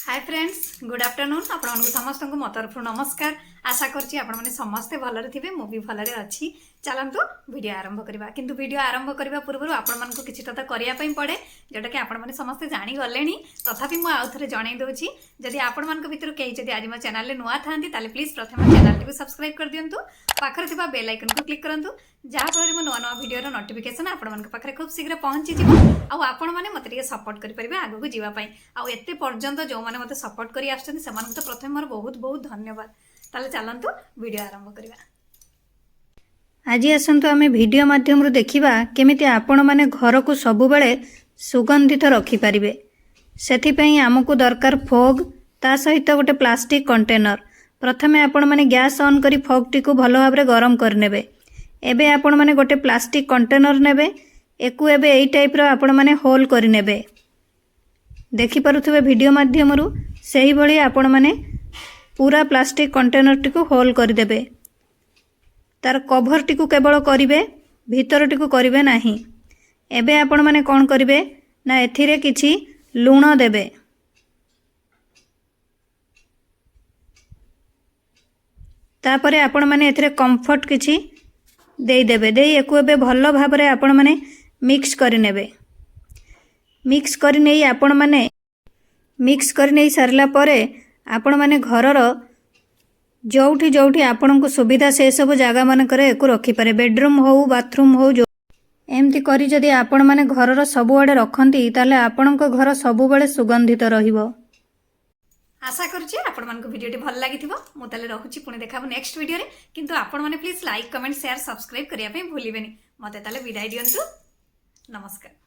Hi friends good afternoon आपण समस्त को मो तरफ नमस्कार। आशा करछि आपण माने समस्ते भलरे थिबे मु भी भलरे अछि। चलंतु वीडियो आरंभ करबा किंतु वीडियो आरंभ करबा पूर्व आपण मान को किछि तता करिया पई पड़े जोटा कि आपण माने समस्ते जानि गलेनी। तथापि मु आउ थरे जणाई दोछि जदि आपण मान को भितर केही जदि आज मो चैनल ले नुआ थांती ताले प्लीज प्रथम चैनल को सब्सक्राइब कर दियंतु। पाखरे थिबा बेल आइकन को क्लिक करंतु जहा फଳରେ मो नुआ नुआ वीडियो रो नोटिफिकेशन आपण मान को पाखरे खूब शीघ्र पहुंची जिवो। आ आपण माने मते टिके सपोर्ट करि परिबे आगु को जीवा पई। आ एते पर्यंत जो माने मते सपोर्ट करी आछन समान तो प्रथम मोर बहुत बहुत धन्यवाद। ताले चलंतु वीडियो आरंभ करबा। आज आसतु आम भिडियो माध्यम देखा केमिति आपण माने घर को सबुबले सुगंधित रखिपारे। से आमको दरकार फोग ता सहित गोटे प्लास्टिक कंटेनर। प्रथमे आपण माने गैस ऑन करी फोग टी को भल भाव गरम करने। एबे आपण माने गोटे प्लास्टिक कंटेनर नेबे एकु एबे एई टाइप रो आपण माने होल करि नेबे। देखि पारुथबे वीडियो माध्यम सही भली आपण माने पूरा प्लास्टिक कंटेनर टी को होल कर देबे। तार कभर टी को केवल करिवे भीतर टी को करिवे नाही। एबे आपण माने कोन करिवे ना एथिरे किछि लूण देबे। तापरे आपण माने एथिरे कंफर्ट किछि देई देबे। देई एको एबे भल भाबरे आपण माने मिक्स करि नेबे। मिक्स करि नेई आपण माने मिक्स करि नेई सारला परे आपण माने घरर जोठी जोठी आपण को सुविधा से सब जगह मान एको रखिपारे। बेडरूम हो बाथरूम हो जो एमती करी जदि आपण माने घरर सबुआडे रखंती ताले आपण को घर सबुबले सुगंधित रहिबो। आशा करछि आपण मान को वीडियो भल लागिथिबो। मु ताले रहुछि पुणी देखाबो नेक्स्ट वीडियो रे। किंतु आपण माने please like comment share subscribe करिया पे भूलिबेनी। मते ताले विदाई दियंतु। नमस्कार।